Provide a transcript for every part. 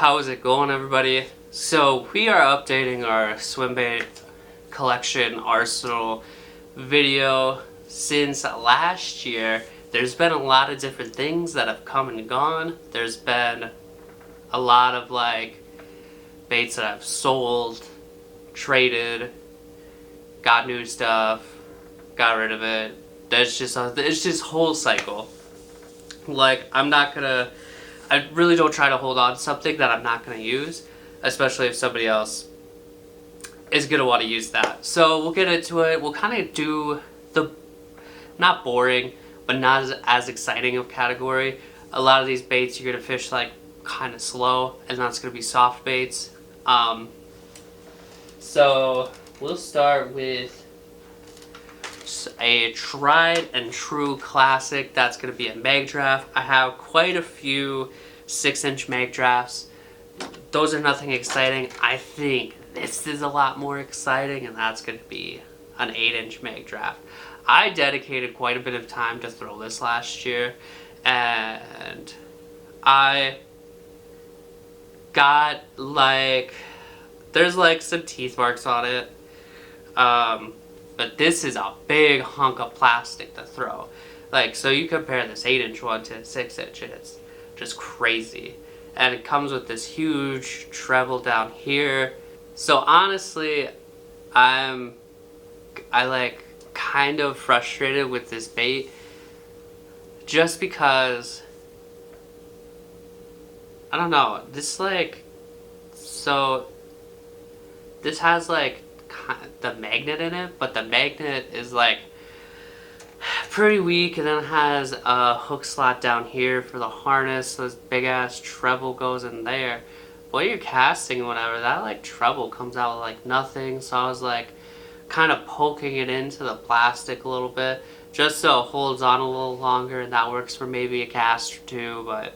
How's it going, everybody? So we are updating our Swimbait Collection Arsenal video. Since last year, there's been a lot of different things that have come and gone. There's been a lot of baits that I've sold, traded, got new stuff, got rid of it. It's just whole cycle. I really don't try to hold on to something that I'm not gonna use, especially if somebody else is gonna want to use that. So we'll get into it. We'll kind of do the not boring, but not as exciting of category. A lot of these baits you're gonna fish kind of slow, and that's gonna be soft baits. So we'll start with a tried and true classic. That's going to be a mag draft. I have quite a few 6-inch mag drafts. Those are nothing exciting. I think this is a lot more exciting, and that's going to be an 8-inch mag draft. I dedicated quite a bit of time to throw this last year, and I got there's some teeth marks on it. But this is a big hunk of plastic to throw. So you compare this 8-inch one to 6-inch, and it's just crazy. And it comes with this huge treble down here. So honestly, I kind of frustrated with this bait, just because I don't know. This this has the magnet in it, but the magnet is pretty weak, and then it has a hook slot down here for the harness, so this big ass treble goes in there. While you're casting whatever, that treble comes out with nothing, so I was kind of poking it into the plastic a little bit just so it holds on a little longer, and that works for maybe a cast or two. But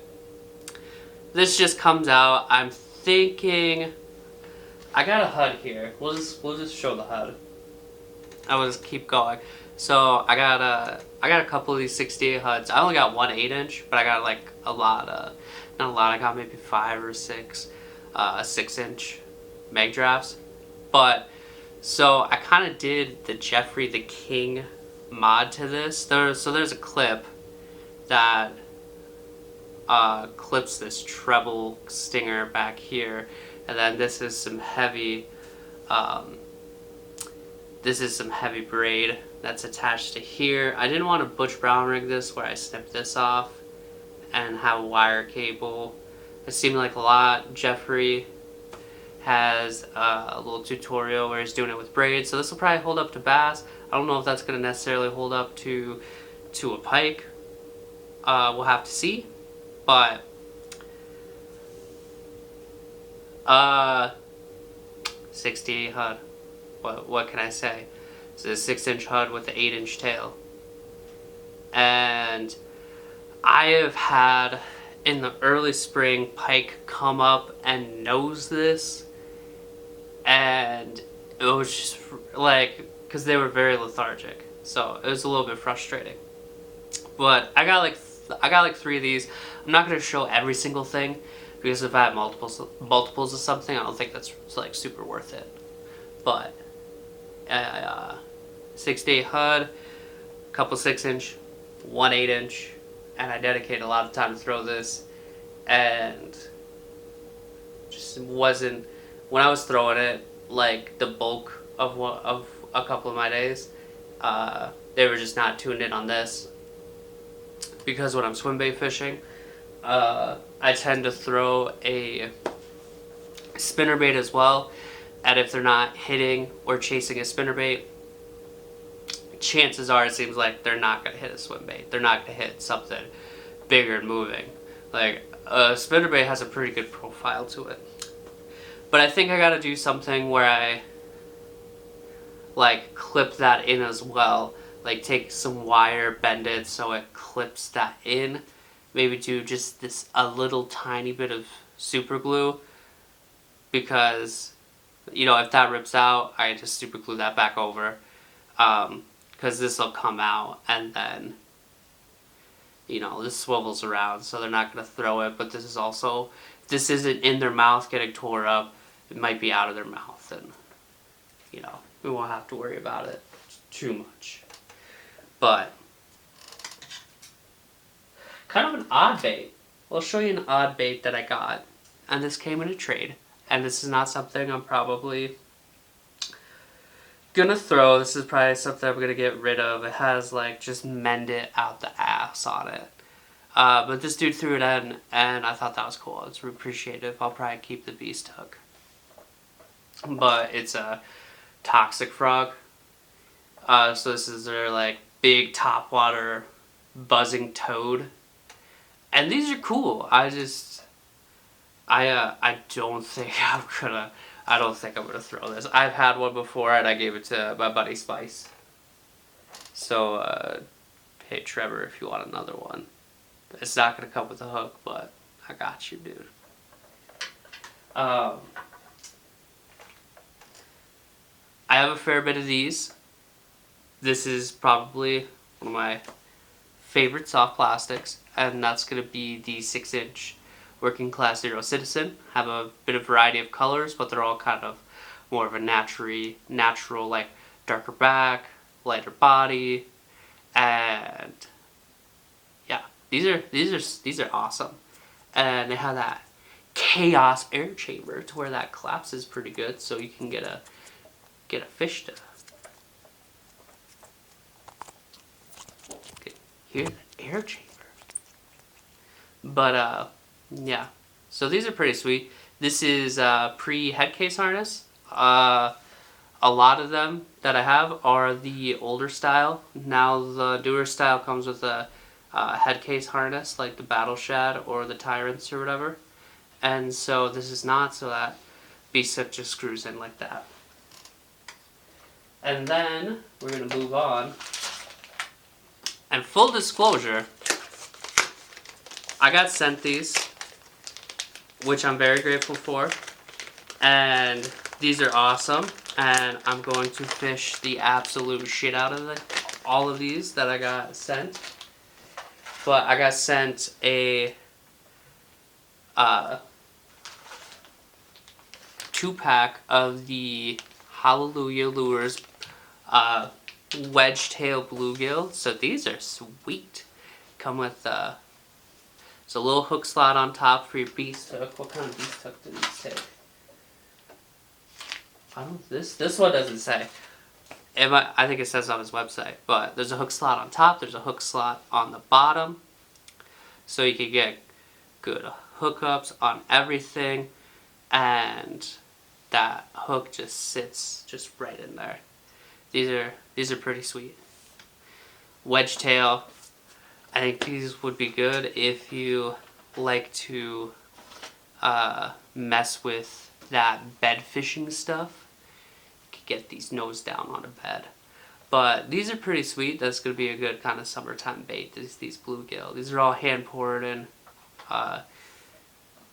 this just comes out. I'm thinking I got a HUD here. We'll just show the HUD. I will just keep going. So I got a couple of these 68 HUDs. I only got one 8-inch, but I got a lot of, not a lot. I got maybe 5 or 6 6-inch mag drafts. But so I kind of did the Jeffrey the King mod to this. There's a clip that clips this treble stinger back here. And then this is some heavy braid that's attached to here. I didn't want to Butch Brown rig this where I snip this off and have a wire cable. It seemed like a lot. Jeffrey has a little tutorial where he's doing it with braids, so this will probably hold up to bass. I don't know if that's going to necessarily hold up to a pike. We'll have to see, but 68 HUD. What can I say? It's a 6-inch HUD with an 8-inch tail. And I have had in the early spring pike come up and nose this, and it was just because they were very lethargic, so it was a little bit frustrating. But I got 3 of these. I'm not going to show every single thing, because if I have multiples of something, I don't think that's super worth it. But 68 HUD, couple 6-inch, one 8-inch, and I dedicate a lot of time to throw this, and just wasn't, when I was throwing it, the bulk of a couple of my days, they were just not tuned in on this, because when I'm swimbait fishing, I tend to throw a spinnerbait as well, and if they're not hitting or chasing a spinnerbait, chances are it seems like they're not going to hit a swimbait. They're not going to hit something bigger and moving. A spinnerbait has a pretty good profile to it. But I think I got to do something where I clip that in as well. Take some wire, bend it so it clips that in. Maybe do just a little tiny bit of super glue, because if that rips out, I just super glue that back over, because this will come out, and then this swivels around, so they're not going to throw it, but this is also this isn't in their mouth getting tore up. It might be out of their mouth, and you know, we won't have to worry about it too much. But kind of an odd bait. I'll show you an odd bait that I got, and this came in a trade. And this is not something I'm probably gonna throw. This is probably something I'm gonna get rid of. It has like just mend it out the ass on it. But this dude threw it in, and I thought that was cool. It's appreciative. I'll probably keep the beast hook. But it's a toxic frog. So this is their like big topwater buzzing toad. And these are cool. I don't think I'm gonna throw this. I've had one before and I gave it to my buddy Spice. So hey Trevor, if you want another one. It's not gonna come with a hook, but I got you, dude. I have a fair bit of these. This is probably one of my favorite soft plastics, and that's going to be the 6-inch Working Class Zero Citizen. Have a bit of variety of colors, but they're all kind of more of a natural, like darker back, lighter body, and yeah, these are awesome. And they have that chaos air chamber to where that collapses pretty good, so you can get a fish to hear the air chamber. But yeah, so these are pretty sweet. This is pre-head case harness. A lot of them that I have are the older style. Now the newer style comes with a head case harness, like the Battle Shad or the Tyrants or whatever. And so this is not, so that beast hook just screws in like that. And then we're going to move on. And full disclosure, I got sent these, which I'm very grateful for. And these are awesome. And I'm going to fish the absolute shit out of all of these that I got sent. But I got sent a 2-pack of the Hallelujah Lures wedge tail bluegill. So these are sweet. Come with it's a little hook slot on top for your beast hook. What kind of beast hook do these take? This one doesn't say. I think it says on his website, but there's a hook slot on top. There's a hook slot on the bottom, so you can get good hookups on everything, and that hook just sits just right in there. These are pretty sweet. Wedge tail. I think these would be good if you like to mess with that bed fishing stuff. You could get these nose down on a bed. But these are pretty sweet. That's going to be a good kind of summertime bait, these bluegill. These are all hand poured and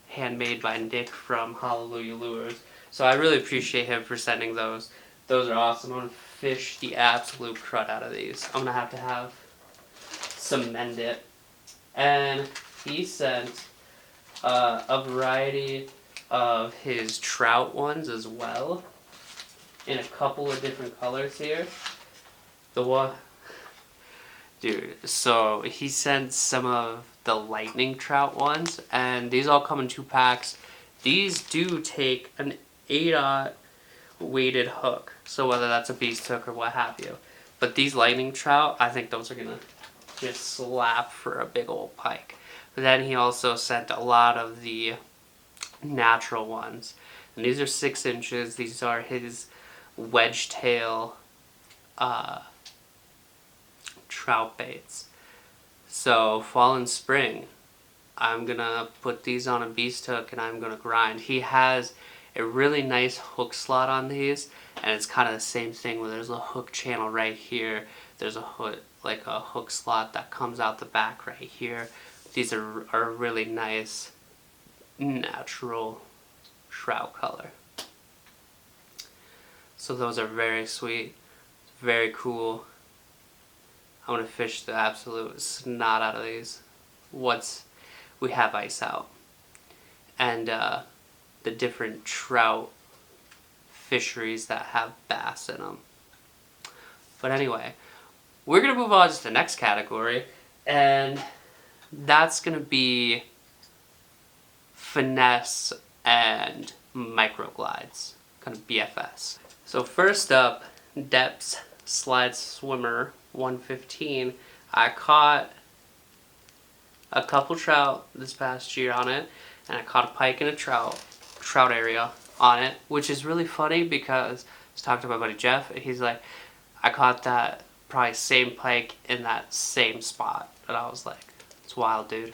handmade by Nick from Hallelujah Lures. So I really appreciate him for sending those. Those are awesome. I'm going to fish the absolute crud out of these. I'm going to have some mend it. And he sent a variety of his trout ones as well, in a couple of different colors here. The one, dude, so he sent some of the lightning trout ones, and these all come in 2 packs. These do take an 8/0 weighted hook, so whether that's a beast hook or what have you. But these lightning trout, I think those are gonna just slap for a big old pike. But then he also sent a lot of the natural ones, and these are 6 inches. These are his wedge tail trout baits. So fall and spring, I'm gonna put these on a beast hook and I'm gonna grind. He has a really nice hook slot on these, and it's kind of the same thing where there's a hook channel right here. There's a hook, like a hook slot that comes out the back right here. These are a really nice natural trout color. So those are very sweet, very cool. I'm gonna fish the absolute snot out of these once we have ice out. and the different trout fisheries that have bass in them. But anyway, we're going to move on to the next category, and that's going to be finesse and microglides, kind of BFS. So first up, Depths Slide Swimmer 115. I caught a couple trout this past year on it, and I caught a pike in a trout area on it, which is really funny because I was talking to my buddy Jeff, and he's like, I caught that probably same pike in that same spot. And I was like, it's wild, dude.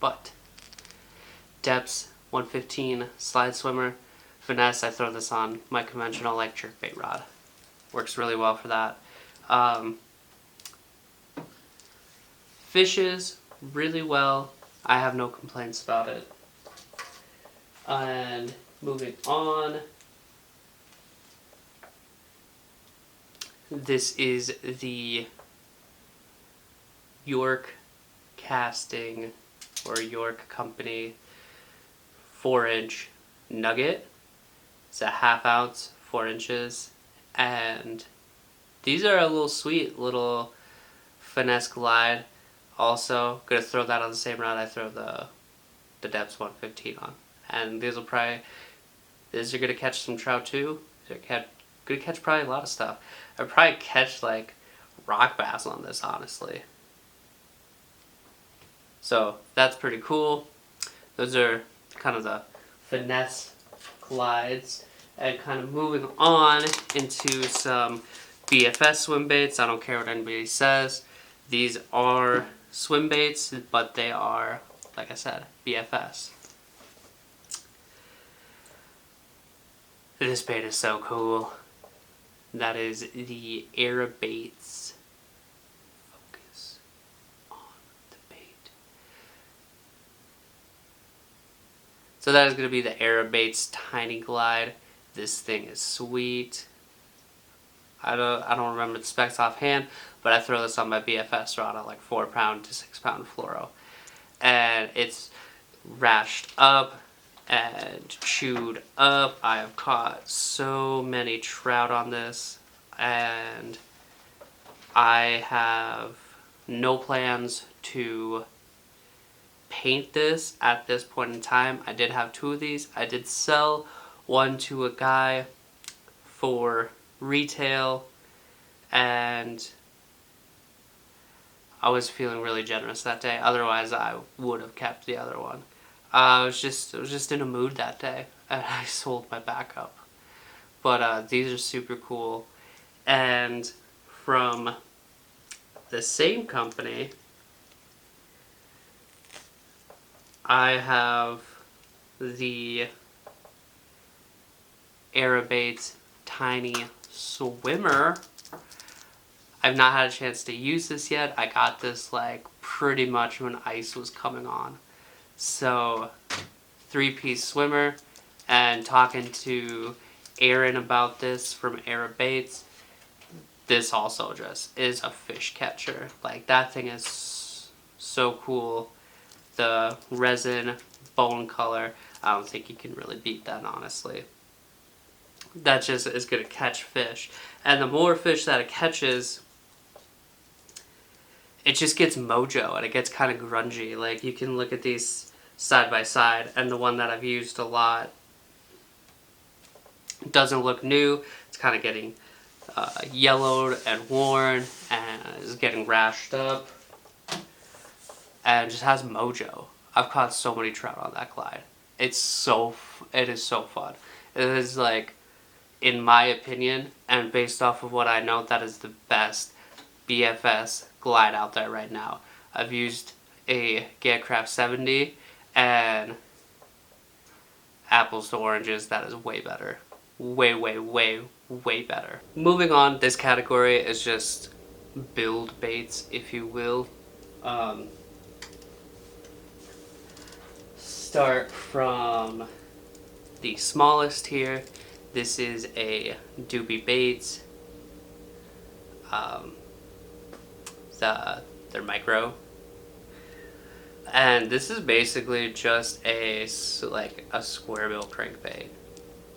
But Depths 115 Slide Swimmer finesse, I throw this on my conventional like jerkbait rod. Works really well for that. Fishes really well. I have no complaints about it. And moving on, this is the York Casting or York Company 4-inch nugget. It's a 1/2 ounce, 4 inches, and these are a little sweet little finesse glide. Also, gonna throw that on the same rod I throw the Depths 115 on, and these are gonna catch some trout too. They're gonna catch probably a lot of stuff. I'd probably catch like rock bass on this, honestly. So that's pretty cool. Those are kind of the finesse glides. And kind of moving on into some BFS swim baits. I don't care what anybody says. These are swim baits, but they are, like I said, BFS. This bait is so cool. That is the AirBaits. Focus on the bait. So that is going to be the AirBaits Tiny Glide. This thing is sweet. I don't remember the specs offhand, but I throw this on my BFS rod at like 4 pound to 6 pound fluoro. And it's rashed up and chewed up. I have caught so many trout on this, and I have no plans to paint this at this point in time. I did have 2 of these. I did sell one to a guy for retail, and I was feeling really generous that day. Otherwise, I would have kept the other one. I was just in a mood that day, and I sold my backup. But these are super cool, and from the same company, I have the AirBaits Tiny Swimmer. I've not had a chance to use this yet. I got this like pretty much when ice was coming on. So 3-piece swimmer, and talking to Aaron about this from AirBaits, this also just is a fish catcher. Like, that thing is so cool. The resin bone color, I don't think you can really beat that, honestly. That just is going to catch fish. And the more fish that it catches, it just gets mojo, and it gets kind of grungy. Like, you can look at these side by side, and the one that I've used a lot doesn't look new. It's kind of getting yellowed and worn, and is getting rashed up, and just has mojo. I've caught so many trout on that glide. It is so fun. It is, like, in my opinion, and based off of what I know, that is the best BFS glide out there right now. I've used a Gatcraft 70, and apples to oranges, that is way better. Way, way, way, way better. Moving on, this category is just build baits, if you will. Start from the smallest here. This is a Doobie Baits. They're micro. And this is basically just like a square bill crankbait.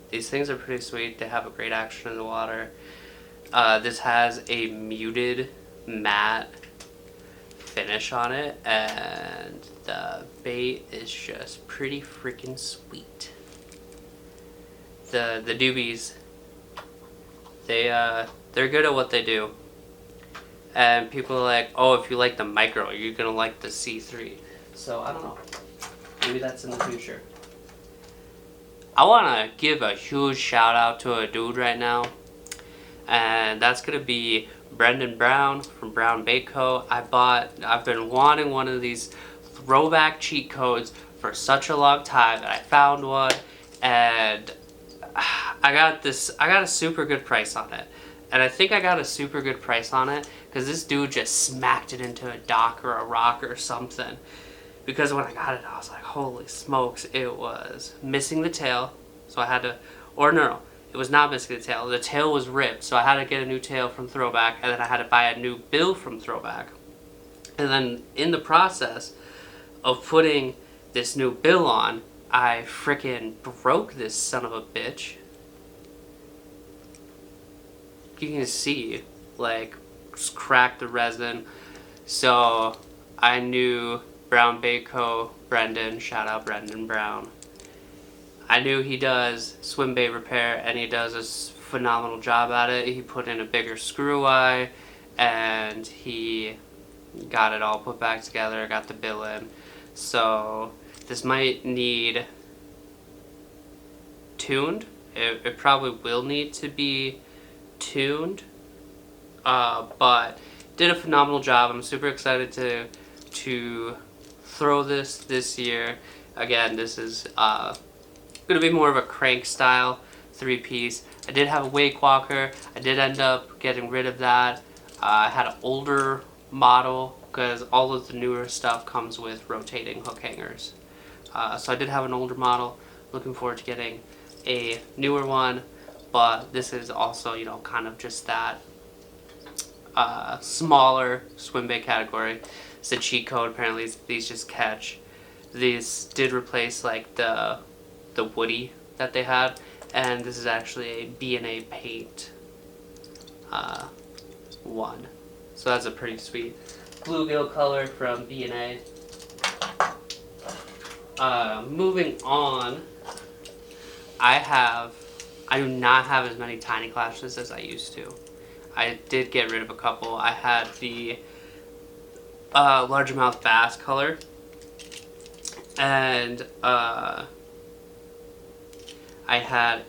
These things are pretty sweet. They have a great action in the water. This has a muted matte finish on it, and the bait is just pretty freaking sweet. The doobies, they're good at what they do. And people are like, oh, if you like the micro, you're gonna like the C3. So I don't know. Maybe that's in the future. I wanna give a huge shout out to a dude right now. And that's gonna be Brendan Brown from Brown Bait Co. I've been wanting one of these throwback cheat codes for such a long time, and I found one, and I got a super good price on it. And I think I got a super good price on it because this dude just smacked it into a dock or a rock or something. Because when I got it, I was like, holy smokes, it was missing the tail. So I had to, or no, it was not missing the tail. The tail was ripped, so I had to get a new tail from Throwback, and then I had to buy a new bill from Throwback. And then in the process of putting this new bill on, I frickin' broke this son of a bitch. You can see, like, just cracked the resin. So I knew Brown Bait Co. Brendan, shout out Brendan Brown. I knew he does swim bait repair, and he does a phenomenal job at it. He put in a bigger screw eye, and he got it all put back together, got the bill in. So this might need tuned. It probably will need to be tuned, but did a phenomenal job. I'm super excited to throw this year. Again, this is gonna be more of a crank style 3-piece. I did have a wake walker. I did end up getting rid of that. I had an older model because all of the newer stuff comes with rotating hook hangers. So I did have an older model. Looking forward to getting a newer one, but this is also, you know, kind of just that smaller swim bait category. It's a cheat code. Apparently these just catch. These did replace like the woody that they had, and this is actually a B&A paint one. So that's a pretty sweet bluegill color from B&A. Moving on, I do not have as many tiny clashes as I used to. I did get rid of a couple. I had the largemouth bass color, and I had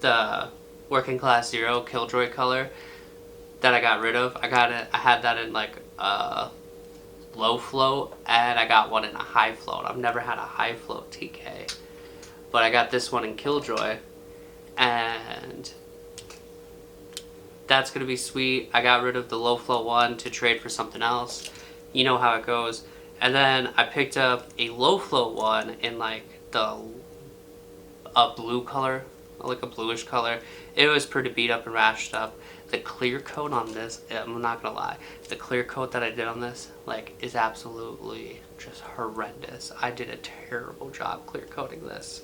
the Working Class Zero Killjoy color that I got rid of. I had that in like low float, and I got one in a high float. I've never had a high float TK, but I got this one in Killjoy, and that's gonna be sweet. I got rid of the low float one to trade for something else. You know how it goes. And then I picked up a low float one in like a blue color, like a bluish color. It was pretty beat up and rashed up. The clear coat on this, I'm not gonna lie, the clear coat that I did on this, like, is absolutely just horrendous. I did a terrible job clear coating this.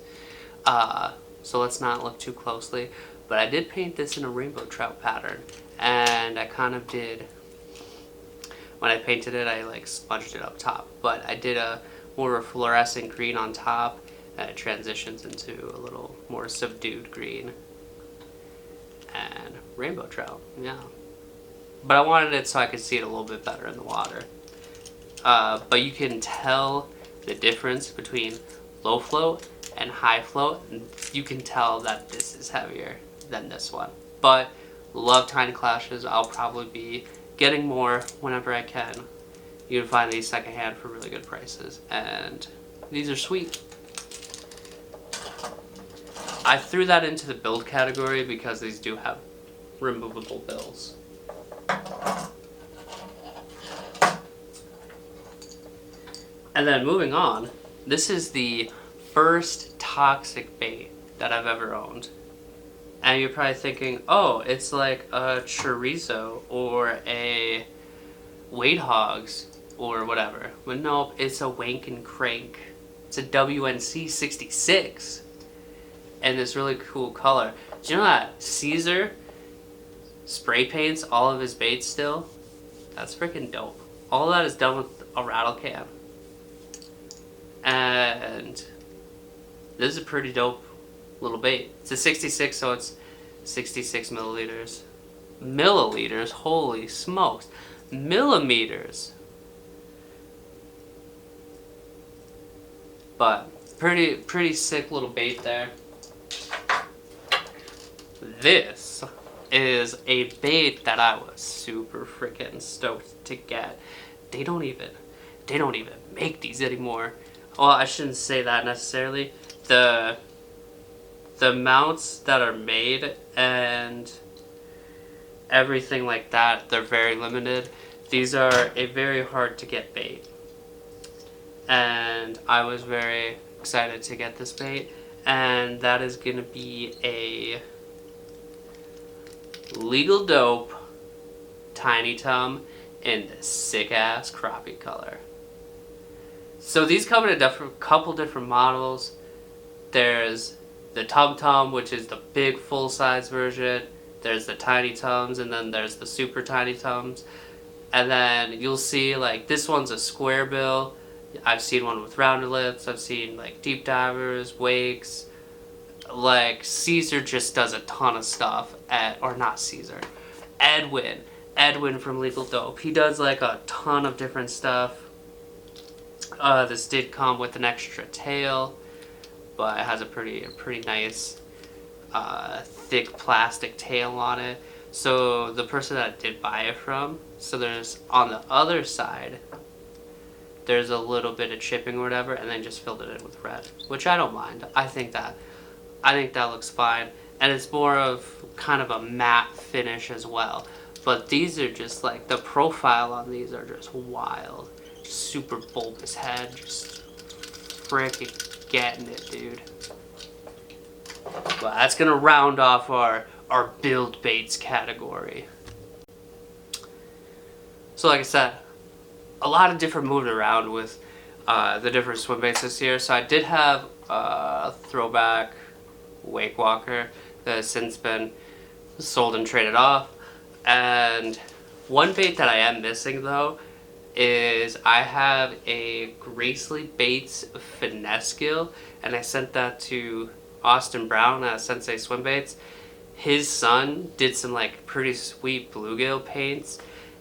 So let's not look too closely. But I did paint this in a rainbow trout pattern, and I kind of did, when I painted it, I like smudged it up top. But I did a more of a fluorescent green on top, and it transitions into a little more subdued green. And rainbow trout, yeah. But I wanted it so I could see it a little bit better in the water. But you can tell the difference between low float and high float, and you can tell that this is heavier than this one. But love tiny clashes. I'll probably be getting more whenever I can. You can find these secondhand for really good prices, and these are sweet. I threw that into the build category because these do have removable bills. And then moving on, this is the first toxic bait that I've ever owned. And you're probably thinking, oh, it's like a chorizo or a Wade Hogs or whatever. But nope, it's a Wank and Crank. It's a WNC 66. And this really cool color. Do you know that Caesar spray paints all of his baits still? That's freaking dope. All of that is done with a rattle can. And this is a pretty dope little bait. It's a 66, so it's 66 milliliters. Milliliters? Holy smokes. Millimeters. But pretty sick little bait there. This is a bait that I was super freaking stoked to get. They don't even make these anymore. Well, I shouldn't say that necessarily. The mounts that are made and everything like that, they're very limited. These are a very hard to get bait. And I was very excited to get this bait. And that is going to be a Legal Dope Tiny Tum in the sick ass crappie color. So these come in a couple different models. There's the Tum Tum, which is the big full size version. There's the Tiny Tums, and then there's the Super Tiny Tums. And then you'll see like this one's a square bill. I've seen one with rounded lips. I've seen like deep divers, wakes. Like Caesar just does a ton of stuff or not Caesar, Edwin from Legal Dope. He does like a ton of different stuff. This did come with an extra tail, but it has a pretty nice thick plastic tail on it. So the person that I did buy it from, so there's on the other side, there's a little bit of chipping or whatever, and then just filled it in with red, which I don't mind. I think that looks fine, and it's more of kind of a matte finish as well. But these are just like, the profile on these are just wild. Super bulbous head, just freaking getting it, dude. But that's gonna round off our build baits category. So like I said, a lot of different moving around with the different swim baits this year. So I did have a throwback Wake Walker that has since been sold and traded off. And one bait that I am missing though is I have a Gracely Baits Finesse Gill, and I sent that to Austin Brown at Sensei Swim Baits. His son did some like pretty sweet bluegill paints,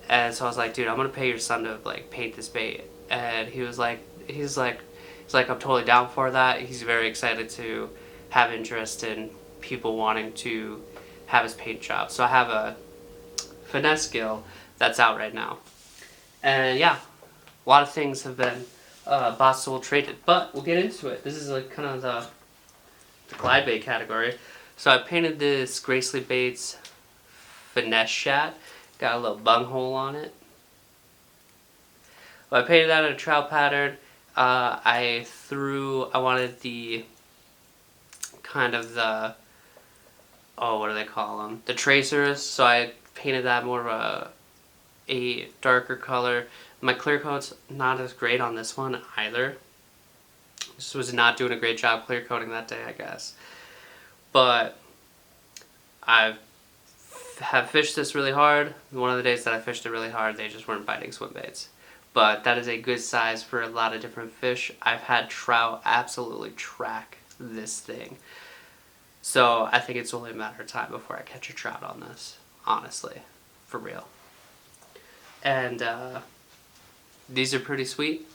and so I was like, dude, I'm gonna pay your son to like paint this bait. And he's like I'm totally down for that. He's very excited to have interest in people wanting to have his paint job. So I have a Finesse Gill that's out right now. And yeah, a lot of things have been bought, sold, traded, but we'll get into it. This is like kind of the glide bait category. So I painted this Gracely Baits Finesse Shad. Got a little bunghole on it. Well, I painted that in a trout pattern. I wanted the kind of the, what do they call them? The tracers. So I painted that more of a darker color. My clear coat's not as great on this one either. Just was not doing a great job clear coating that day, I guess. But I have fished this really hard. One of the days that I fished it really hard, they just weren't biting swim baits. But that is a good size for a lot of different fish. I've had trout absolutely track this thing. So I think it's only a matter of time before I catch a trout on this, honestly, for real. And these are pretty sweet.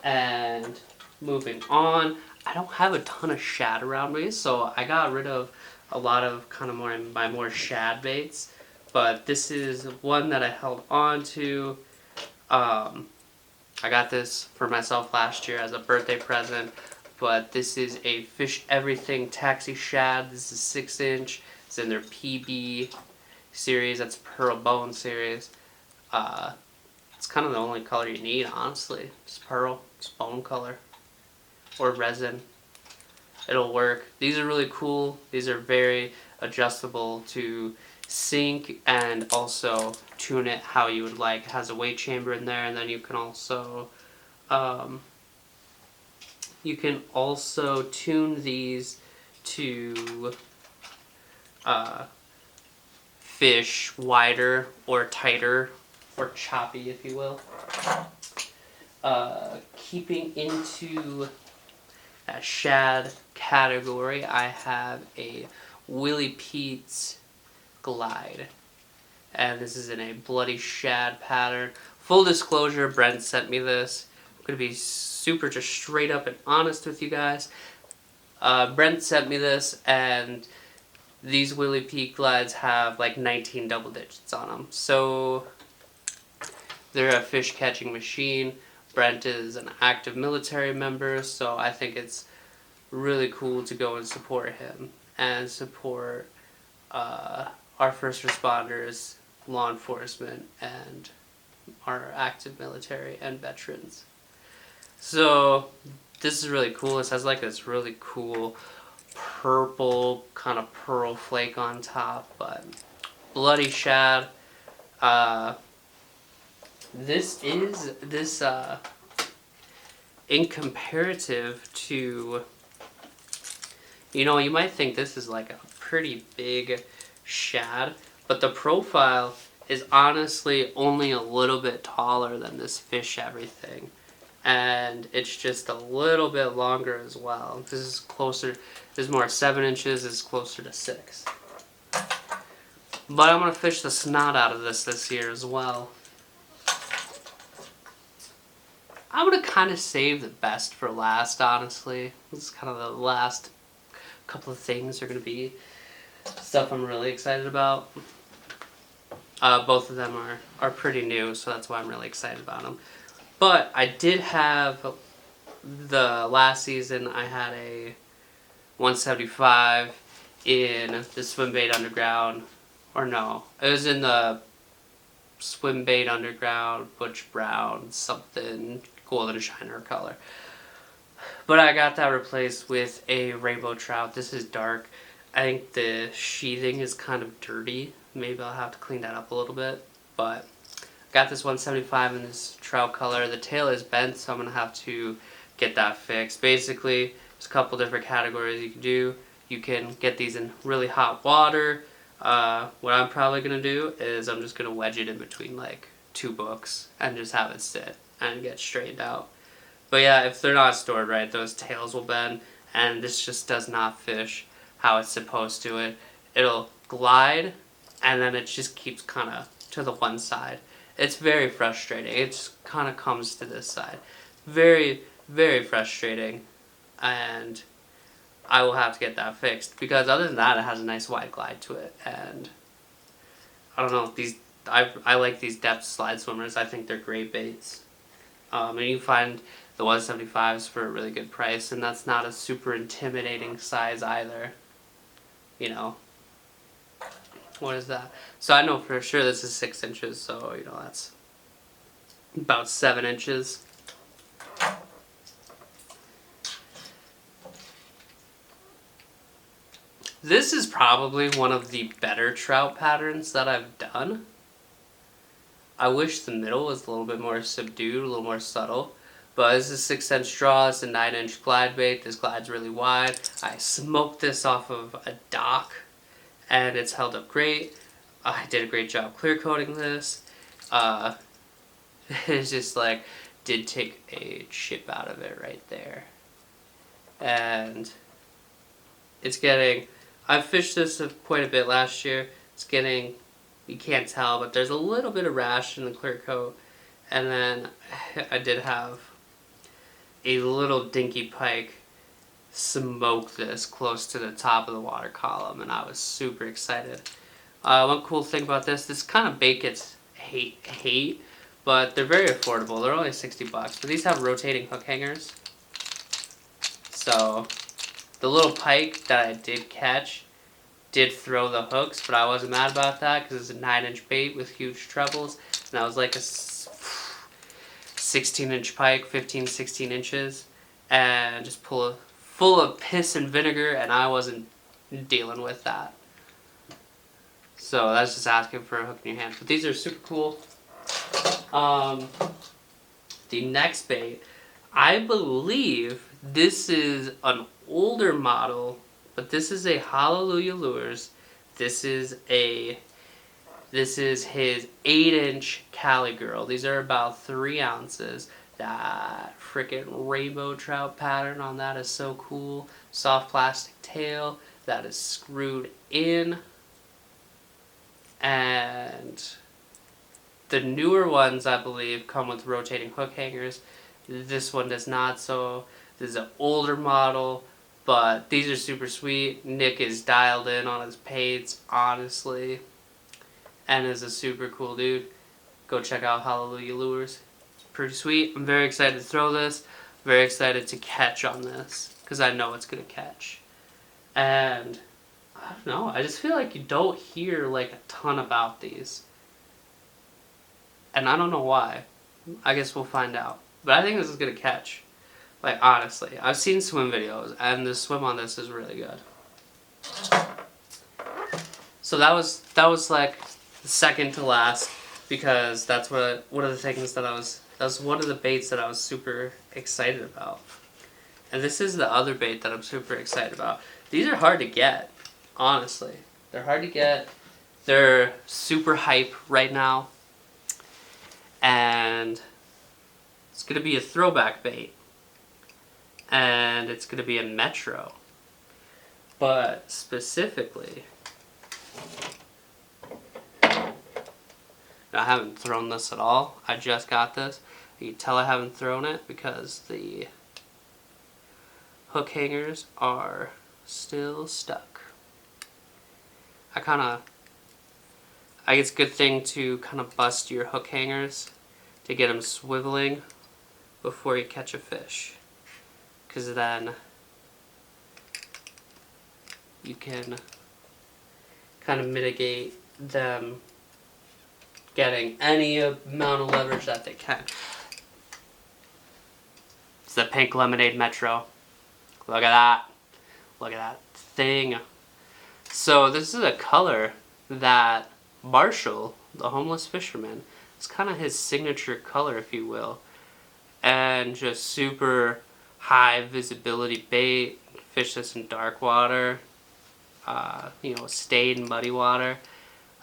And moving on, I don't have a ton of shad around me, so I got rid of a lot of kind of my more shad baits. But this is one that I held on to. I got this for myself last year as a birthday present. But this is a Fish Everything Taxi Shad. This is 6-inch. It's in their PB series. That's Pearl Bone series. It's kind of the only color you need, honestly. Just pearl. It's bone color. Or resin. It'll work. These are really cool. These are very adjustable to sink and also tune it how you would like. It has a weight chamber in there, and then you can also tune these to fish wider or tighter or choppy, if you will. Keeping into that shad category, I have a Willie Pete's Glide. And this is in a bloody shad pattern. Full disclosure, Brent sent me this. I'm going to be super just straight up and honest with you guys. Brent sent me this, and these Willie Pete glides have like 19 double digits on them. So they're a fish catching machine. Brent is an active military member, so I think it's really cool to go and support him and support our first responders, law enforcement, and our active military and veterans. So this is really cool. This has like this really cool purple kind of pearl flake on top, but bloody shad. This in comparative to, you know, you might think this is like a pretty big shad, but the profile is honestly only a little bit taller than this fish everything, and it's just a little bit longer as well. This is closer, this is more 7 inches, this is closer to 6. But I'm gonna fish the snot out of this year as well. I'm gonna kind of save the best for last, honestly. This is kind of the last couple of things are gonna be stuff I'm really excited about. Both of them are pretty new, so that's why I'm really excited about them. But I did have, the last season I had a 175 in the Swimbait Underground, or no, it was in the Swimbait Underground Butch Brown something golden shiner color. But I got that replaced with a rainbow trout. This is dark. I think the sheathing is kind of dirty. Maybe I'll have to clean that up a little bit. But I got this 175 in this trout color. The tail is bent, so I'm going to have to get that fixed. Basically, there's a couple different categories you can do. You can get these in really hot water. What I'm probably going to do is I'm just going to wedge it in between like 2 books and just have it sit and get straightened out. But yeah, if they're not stored right, those tails will bend, and this just does not fish how it's supposed to. It'll glide, and then it just keeps kind of to the one side. It's very frustrating. It just kind of comes to this side. Very, very frustrating, and I will have to get that fixed, because other than that, it has a nice wide glide to it, and I don't know, I like these depth slide swimmers. I think they're great baits. And you can find the 175s for a really good price, and that's not a super intimidating size either. You know, what is that? So I know for sure this is 6 inches, so you know that's about 7 inches. This is probably one of the better trout patterns that I've done. I wish the middle was a little bit more subdued, a little more subtle. But this is 6-inch draw, it's a 9-inch glide bait. This glide's really wide. I smoked this off of a dock, and it's held up great. I did a great job clear coating this. It's just like, did take a chip out of it right there. And it's getting, I fished this quite a bit last year. It's getting, you can't tell, but there's a little bit of rash in the clear coat. And then I did have a little dinky pike smoke this close to the top of the water column, and I was super excited. One cool thing about this kind of bait gets hate, but they're very affordable. They're only $60, but these have rotating hook hangers. So the little pike that I did catch did throw the hooks, but I wasn't mad about that because it's a 9-inch bait with huge trebles, and that was like a 16-inch pike, 15, 16 inches, and just full of piss and vinegar, and I wasn't dealing with that. So that's just asking for a hook in your hand. But these are super cool. The next bait, I believe this is an older model, but this is a Hallelujah Lures. This is his 8-inch Cali Girl. These are about 3 ounces. That freaking rainbow trout pattern on that is so cool. Soft plastic tail that is screwed in. And the newer ones, I believe, come with rotating hook hangers. This one does not, so this is an older model, but these are super sweet. Nick is dialed in on his paints, honestly, and is a super cool dude. Go check out Hallelujah Lures. It's pretty sweet. I'm very excited to throw this. Very excited to catch on this, because I know it's going to catch. And I don't know, I just feel like you don't hear like a ton about these. And I don't know why. I guess we'll find out. But I think this is going to catch. Like, honestly. I've seen swim videos, and the swim on this is really good. So that was like the second to last, because that's one of the things that that's one of the baits that I was super excited about. And this is the other bait that I'm super excited about. These are hard to get, honestly. They're hard to get. They're super hype right now. And it's going to be a throwback bait. And it's going to be a Metro. But specifically, I haven't thrown this at all. I just got this. You can tell I haven't thrown it because the hook hangers are still stuck. I think it's a good thing to kind of bust your hook hangers to get them swiveling before you catch a fish, because then you can kind of mitigate them getting any amount of leverage that they can. It's the pink lemonade Metro. Look at that. Look at that thing. So this is a color that Marshall, the homeless fisherman, it's kind of his signature color, if you will. And just super high visibility bait. Fish this in dark water. Stay in muddy water.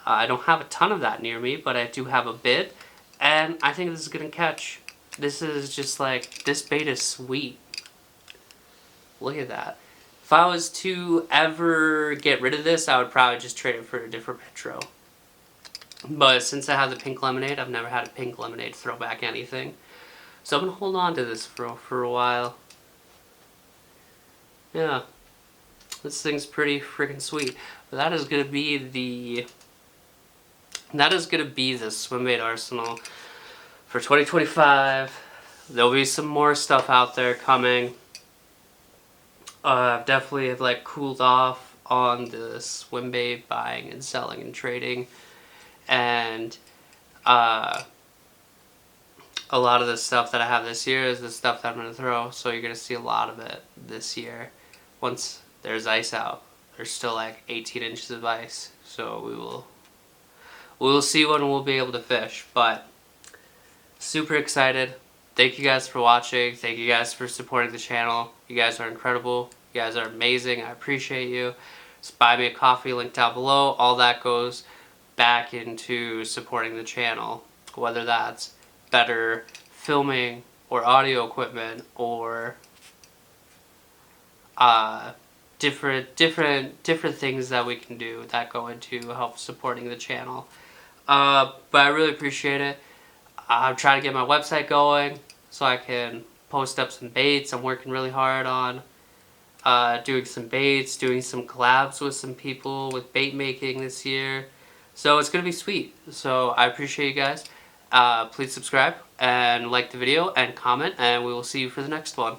I don't have a ton of that near me, but I do have a bit. And I think this is going to catch. This is just like, this bait is sweet. Look at that. If I was to ever get rid of this, I would probably just trade it for a different Metro. But since I have the pink lemonade, I've never had a pink lemonade throwback anything. So I'm going to hold on to this for a while. Yeah. This thing's pretty freaking sweet. But that is going to be the Swimbait arsenal for 2025. There'll be some more stuff out there coming. I've definitely cooled off on the Swimbait buying and selling and trading, and a lot of the stuff that I have this year is the stuff that I'm going to throw, so you're going to see a lot of it this year. Once there's ice out, there's still like 18 inches of ice, so we will see when we'll be able to fish. But super excited. Thank you guys for watching. Thank you guys for supporting the channel. You guys are incredible. You guys are amazing. I appreciate you. Just buy me a coffee, link down below. All that goes back into supporting the channel, whether that's better filming or audio equipment or different things that we can do that go into help supporting the channel. But I really appreciate it. I'm trying to get my website going so I can post up some baits. I'm working really hard on doing some baits, doing some collabs with some people with bait making this year. So it's going to be sweet. So I appreciate you guys. Please subscribe and like the video and comment, and we will see you for the next one.